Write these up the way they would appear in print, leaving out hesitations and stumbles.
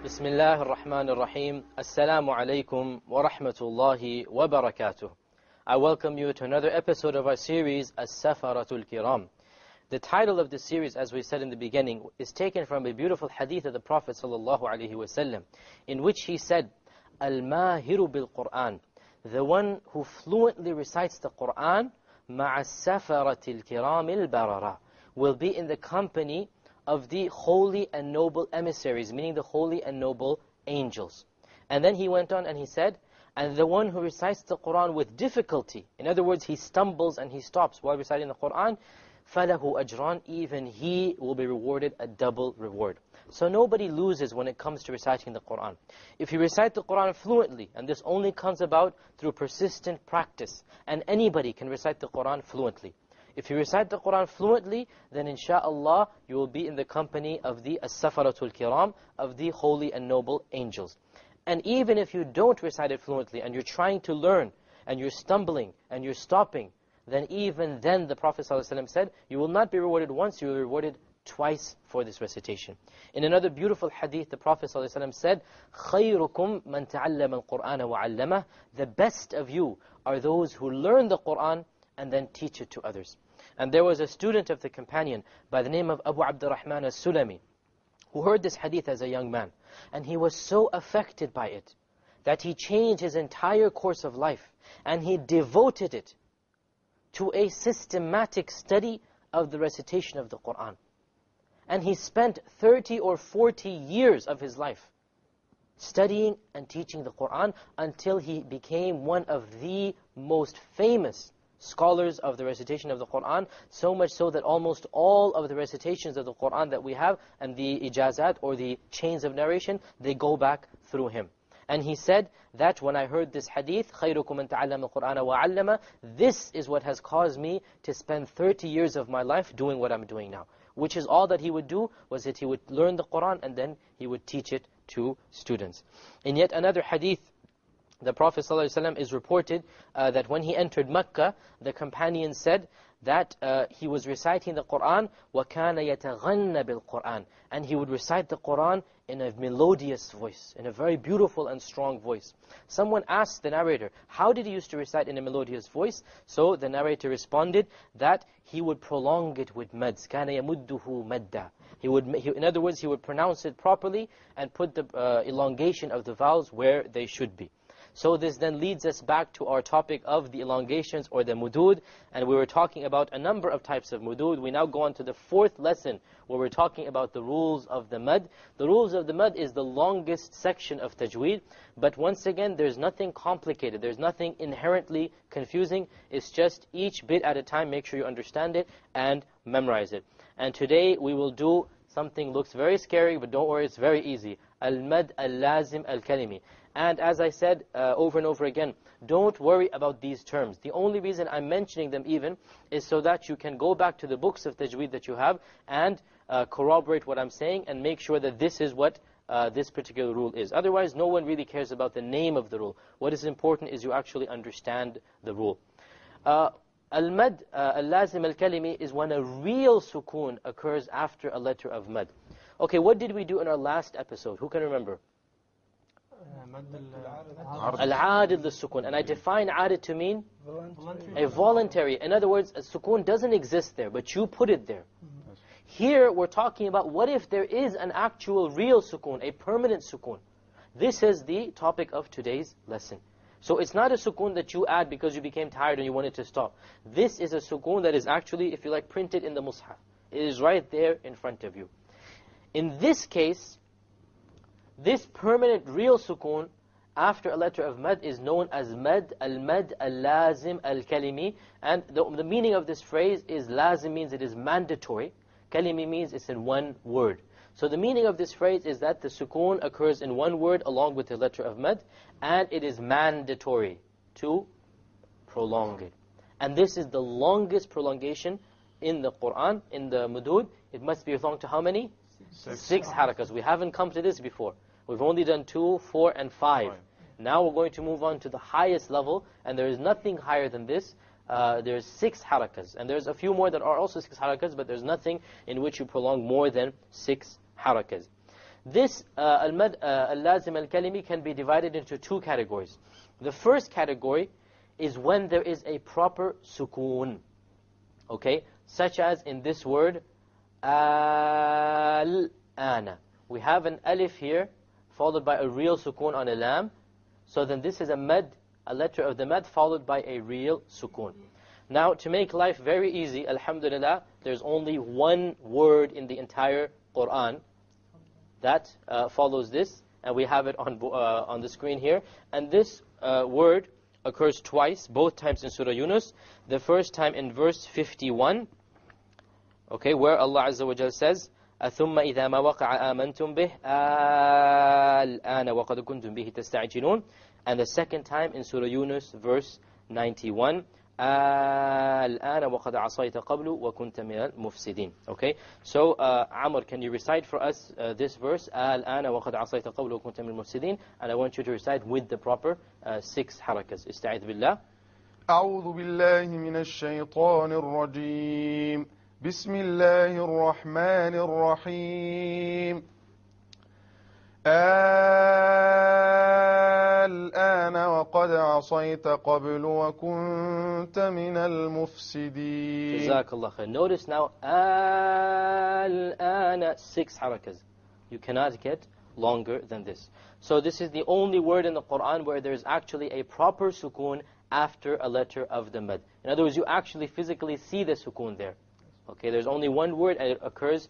بسم الله الرحمن الرحيم السلام عليكم ورحمة الله وبركاته. I welcome you to another episode of our series Safara Al Keram. The title of the series, as we said in the beginning, is taken from a beautiful hadith of the Prophet ﷺ, in which he said, Al-Mahiru bil-Qur'an, the one who fluently recites the Qur'an, مع السفرة الكرام البررة, will be in the company of the holy and noble emissaries, meaning the holy and noble angels. And then he went on and he said, and the one who recites the Qur'an with difficulty, in other words, he stumbles and he stops while reciting the Qur'an, فَلَهُ أَجْرًا, even he will be rewarded a double reward. So nobody loses when it comes to reciting the Qur'an. If you recite the Qur'an fluently, and this only comes about through persistent practice, and anybody can recite the Qur'an fluently. If you recite the Qur'an fluently, then insha'Allah, you will be in the company of the Safara Al Keram, of the holy and noble angels. And even if you don't recite it fluently, and you're trying to learn, and you're stumbling, and you're stopping, then even then the Prophet ﷺ said, you will not be rewarded once, you will be rewarded twice for this recitation. In another beautiful hadith, the Prophet ﷺ said, خَيْرُكُمْ مَنْ تَعَلَّمَ الْقُرْآنَ وَعَلَّمَهُ, the best of you are those who learn the Qur'an and then teach it to others. And there was a student of the companion by the name of Abu Abdurrahman as-Sulami, who heard this hadith as a young man. And he was so affected by it, that he changed his entire course of life, and he devoted it to a systematic study of the recitation of the Qur'an. And he spent 30 or 40 years of his life studying and teaching the Qur'an until he became one of the most famous scholars of the recitation of the Qur'an, so much so that almost all of the recitations of the Qur'an that we have, and the ijazat or the chains of narration, they go back through him. And he said that when I heard this hadith, خَيْرُكُمْ مَنْ تَعَلَّمَ الْقُرْآنَ وَعَلَّمَ, this is what has caused me to spend 30 years of my life doing what I'm doing now. Which is all that he would do, was that he would learn the Qur'an and then he would teach it to students. In yet another hadith, the Prophet ﷺ is reported that when he entered Mecca, the companion said that he was reciting the Qur'an, وَكَانَ يَتَغَنَّ بِالْقُرْآنِ, and he would recite the Qur'an in a melodious voice, in a very beautiful and strong voice. Someone asked the narrator, how did he used to recite in a melodious voice? So the narrator responded that he would prolong it with mads. كَانَ يَمُدُّهُ مَدًّا. In other words, he would pronounce it properly and put the elongation of the vowels where they should be. So this then leads us back to our topic of the elongations or the mudud, and we were talking about a number of types of mudud. We now go on to the fourth lesson where we're talking about the rules of the mad. The rules of the mad is the longest section of Tajweed, but once again there's nothing complicated, there's nothing inherently confusing, it's just each bit at a time, make sure you understand it and memorize it. And today we will do something looks very scary, but don't worry, it's very easy. Al-mad al-lazim al-kalimi. And as I said over and over again, don't worry about these terms. The only reason I'm mentioning them even is so that you can go back to the books of Tajweed that you have and corroborate what I'm saying and make sure that this is what this particular rule is. Otherwise, no one really cares about the name of the rule. What is important is you actually understand the rule. Al-mad al-lazim al-kalimi is when a real sukoon occurs after a letter of mad. Okay, what did we do in our last episode? Who can remember? Al-adid al-sukun. And I define adid to mean a voluntary. In other words, a sukun doesn't exist there, but you put it there. Here we're talking about what if there is an actual real sukun, a permanent sukun. This is the topic of today's lesson. So it's not a sukun that you add because you became tired and you wanted to stop. This is a sukun that is actually, if you like, printed in the mushaf. It is right there in front of you. In this case, this permanent real sukoon after a letter of mad is known as mad al-lazim al-kalimi. And the meaning of this phrase is lazim means it is mandatory. Kalimi means it's in one word. So the meaning of this phrase is that the sukoon occurs in one word along with the letter of mad, and it is mandatory to prolong it. And this is the longest prolongation in the Qur'an, in the mudud. It must be belong to how many? Six harakas. We haven't come to this before. We've only done 2, 4, and 5. Now we're going to move on to the highest level, and there is nothing higher than this. There's 6 harakas. And there's a few more that are also 6 harakas, but there's nothing in which you prolong more than 6 harakas. This al-mad al-lazim al-kalimi can be divided into two categories. The first category is when there is a proper sukoon. Okay? Such as in this word, al-ana. We have an alif here, followed by a real sukoon on a lam. So then this is a mad, a letter of the mad, followed by a real sukoon. Now, to make life very easy, alhamdulillah, there's only one word in the entire Qur'an that follows this, and we have it on the screen here. And this word occurs twice, both times in Surah Yunus. The first time in verse 51, okay, where Allah Azza wa Jalla says, ثُمَّ إِذَا مَا وَقَعَ آمَنْتُمْ بِهِ الْآنَ وَقَدْ كُنْتُمْ بِهِ تَسْتَعْجِلُونَ. And the second time in Surah Yunus, verse 91, الآن وقد عصيت قبل وكنت من المفسدين. Okay, so Amr, can you recite for us this verse, الآن وقد عصيت قبل وكنت من المفسدين, and I want you to recite with the proper 6 harakas. استعذ بالله. أعوذ بالله من الشيطان الرجيم. بسم الله الرحمن الرحيم. الآن وقد عصيت قبل وكنت من المفسدين. جزاك الله خير. Notice now, الآن 6 harakas. You cannot get longer than this. So this is the only word in the Qur'an where there is actually a proper sukoon after a letter of the mad. In other words, you actually physically see the sukoon there. Okay, there's only one word, and it occurs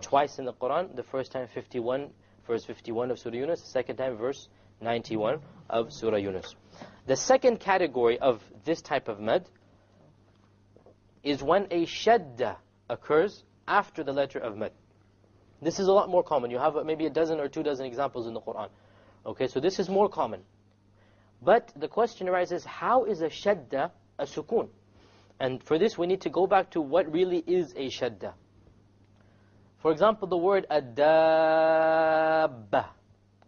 twice in the Qur'an. The first time verse 51 of Surah Yunus, the second time verse 91 of Surah Yunus. The second category of this type of mad is when a shadda occurs after the letter of mad. This is a lot more common. You have maybe a dozen or 2 dozen examples in the Qur'an. Okay, so this is more common. But the question arises, how is a shadda a sukoon? And for this we need to go back to what really is a shadda. For example, the word adabba.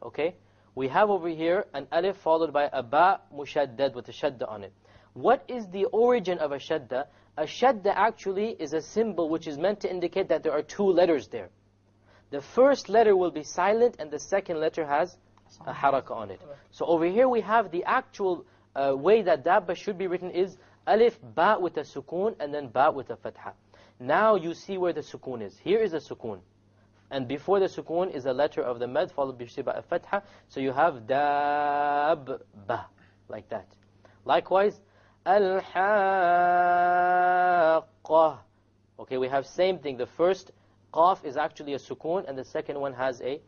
Okay? We have over here an alif followed by a ba mushaddad with a shadda on it. What is the origin of a shadda? A shadda actually is a symbol which is meant to indicate that there are 2 letters there. The first letter will be silent and the second letter has a haraka on it. So over here we have the actual way that dabba should be written is alif ba with a sukoon and then ba with a fatha. Now you see where the sukoon is. Here is a sukoon. And before the sukoon is a letter of the mad followed by a fatha. So you have dabba, like that. Likewise, al-haqqah. Okay, we have same thing. The first qaf is actually a sukoon and the second one has a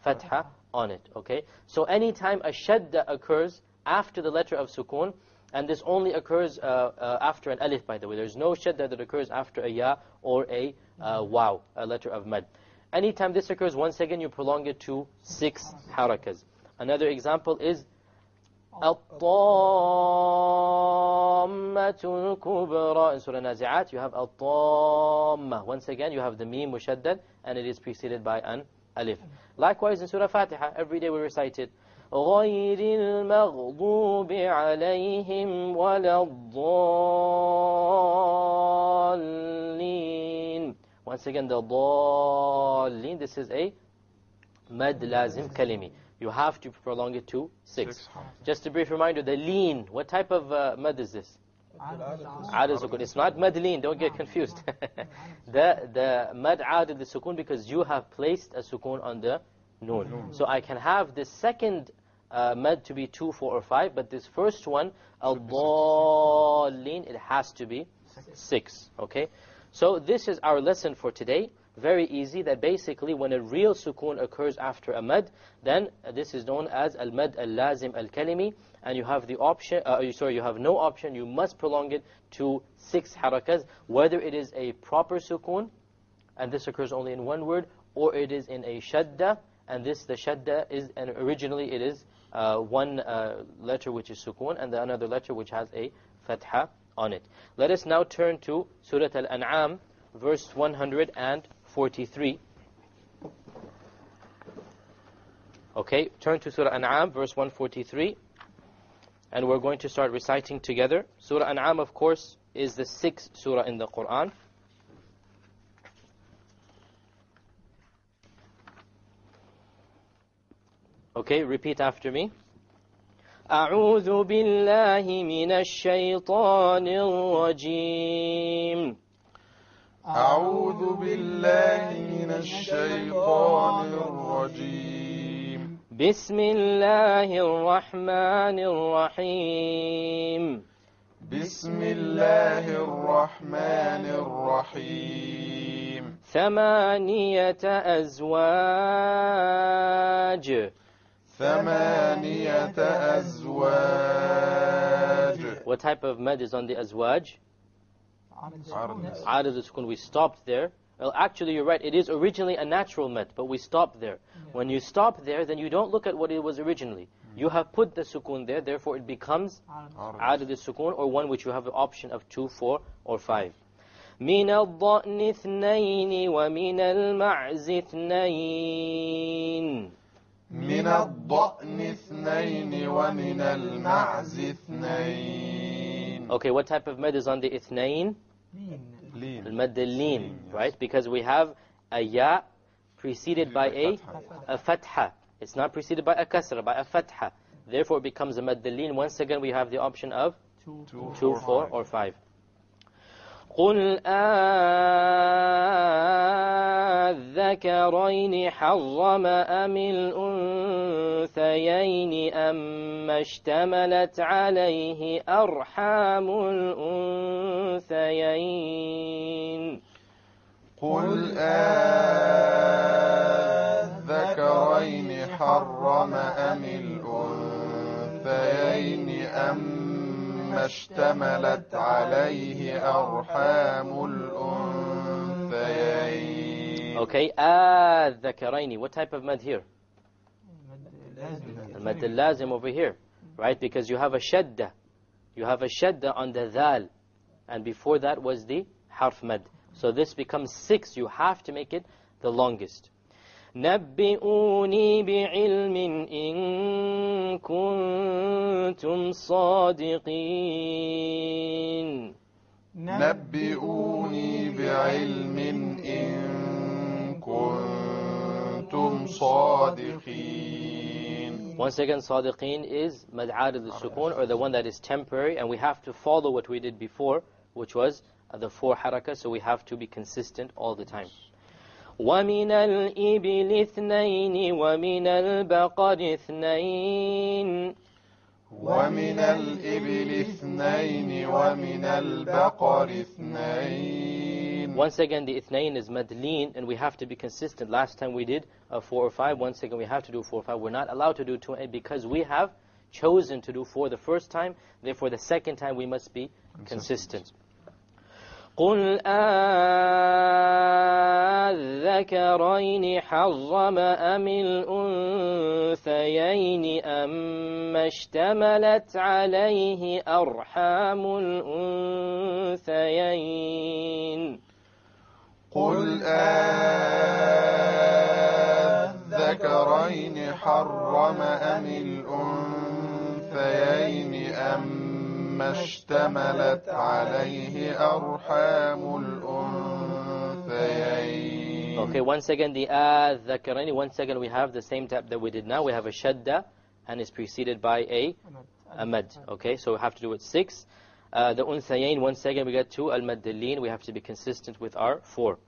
fatha on it. Okay, so anytime a shadda occurs after the letter of sukoon, and this only occurs after an alif, by the way. There's no shadda that occurs after a ya or a waw, a letter of mad. Anytime this occurs, once again you prolong it to 6 harakas. Another example is al-tammatul kubra. In Surah Nazi'at, you have al-tamma. Once again, you have the mim mushaddad, and it is preceded by an alif. Likewise, in Surah Fatiha, every day we recite it. غَيْرِ الْمَغْضُوبِ عَلَيْهِمْ وَلَا الضَّالِّينَ. Once again, the ضَالِّينَ, this is a mad lazim kalimi. You have to prolong it to 6. Just a brief reminder, the leen, what type of mad is this? Aad al-sukun. It's not mad leen, don't get confused. the mad aad al-sukun, because you have placed a sukun on the noon. So I can have this second mad to be 2, 4, or 5, but this first one, al-dallin, it has to be 6. Okay? So this is our lesson for today. Very easy, that basically when a real sukoon occurs after a mad, then this is known as al-mad al-lazim al-kalimi, and you have the option, you have no option, you must prolong it to 6 harakas, whether it is a proper sukoon, and this occurs only in one word, or it is in a shadda, and the shadda is, and originally it is one letter which is sukoon, and the another letter which has a fatha on it. Let us now turn to Surah Al-An'am, verse 143. Okay, turn to Surah An'am, verse 143, and we're going to start reciting together. Surah An'am, of course, is the 6th surah in the Qur'an. Okay, repeat after me. أعوذ بالله من الشيطان الرجيم. أعوذ بالله من الشيطان الرجيم. بسم الله الرحمن الرحيم. بسم الله الرحمن الرحيم. 8 أزواج. 8 أزواج. What type of mad is on the azwaj? Aadad al-sukun. We stopped there. Well, actually, you're right. It is originally a natural mad, but we stopped there. When you stop there, then you don't look at what it was originally. You have put the sukun there, therefore it becomes aadad al-sukun, or one which you have the option of 2, 4, or 5. من الضأن اثنين ومن المعز اثنين. من الضأن اثنين ومن المعز اثنين. Okay, what type of mad is on the ithnain? لين. Al-mad al-lin, right? Because we have a ya preceded by a fatha. It's not preceded by a kasra, by a fatha. Therefore it becomes a mad al-lin. Once again we have the option of 2, 4, or 5. قل أذكرين حرم أم الأنثيين أما اشتملت عليه أرحام الأنثيين. قل أذكرين حرم أم الأنثيين أما اشتملت عليه أرحام الأنثيين. Okay, الذكرين. What type of mad here? Al-mad al-lazim over here, right? Because you have a shadda. You have a shadda on the dhal. And before that was the harf mad. So this becomes 6. You have to make it the longest. نبئوني بعلم إن كنتم صادقين. نبئوني بعلم إن كنتم صادقين. Once again, صادقين is mad aadad al-sukun, or the one that is temporary, and we have to follow what we did before, which was the 4 harakah, so we have to be consistent all the time. وَمِنَ الْإِبِلِ اثْنَيْنِ وَمِنَ الْبَقَرِ اثْنَيْنِ. ومن الإبل اثنين ومن البقر اثنين. Once again, the ithnain is madleen, and we have to be consistent. Last time we did 4 or 5. Once again, we have to do 4 or 5. We're not allowed to do 2 because we have chosen to do 4 the first time. Therefore, the second time we must be consistent. قُلْ أَذَّكَرَيْنِ حَرَّمَ أَمِ الْأُنثَيَيْنِ أَمَّا اشْتَمَلَتْ عَلَيْهِ أَرْحَامُ الْأُنثَيَيْنِ. قل أذكرين حرم أم الأنثيين أما اشتملت عليه أرحام الأنثيين. Okay, once again the الذكرين. Once again we have the same type that we did now. We have a shadda and is preceded by a mad. Okay, so we have to do it 6. The unthayain, once again we get to al-maddalin. We have to be consistent with our 4.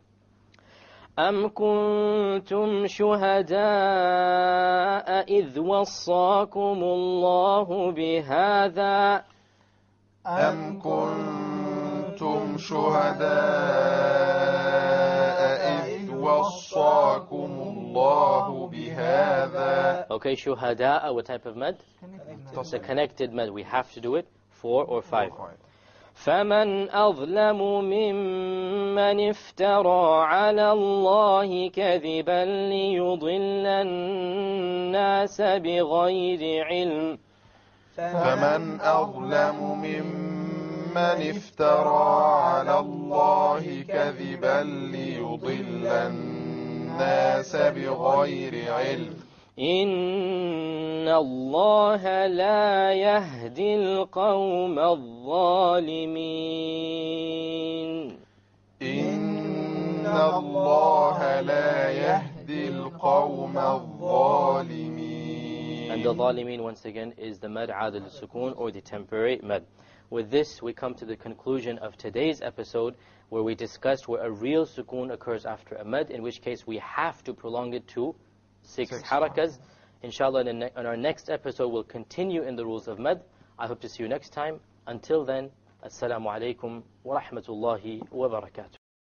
أَمْ كُنْتُمْ شُهَدَاءَ إِذْ وَصَّاكُمُ اللَّهُ بِهَذَا. أَمْ كُنْتُمْ شُهَدَاءَ إِذْ وَصَّاكُمُ اللَّهُ بِهَذَا. Okay, shuhada'a, what type of mad? It's a connected mad. We have to do it 4 or 5. فَمَنْ أَظْلَمُ مِمَّنِ افْتَرَى عَلَى اللَّهِ كَذِبًا لِيُضِلَّ النَّاسَ بِغَيْرِ عِلْمٍ. فمن أظلم ممن افترى على الله كذبا ليضل الناس بغير علم. إِنَّ اللَّهَ لَا يَهْدِي الْقَوْمَ الظَّالِمِينَ. إن الله لا يهدي القوم الظالمين. And the ظالمين, once again, is the mad adil sukun, or the temporary mad. With this, we come to the conclusion of today's episode, where we discussed where a real sukun occurs after a mad, in which case we have to prolong it to 6 harakas. Inshallah, in our next episode, we'll continue in the rules of mad. I hope to see you next time. Until then, Assalamu alaikum wa rahmatullahi wa barakatuh.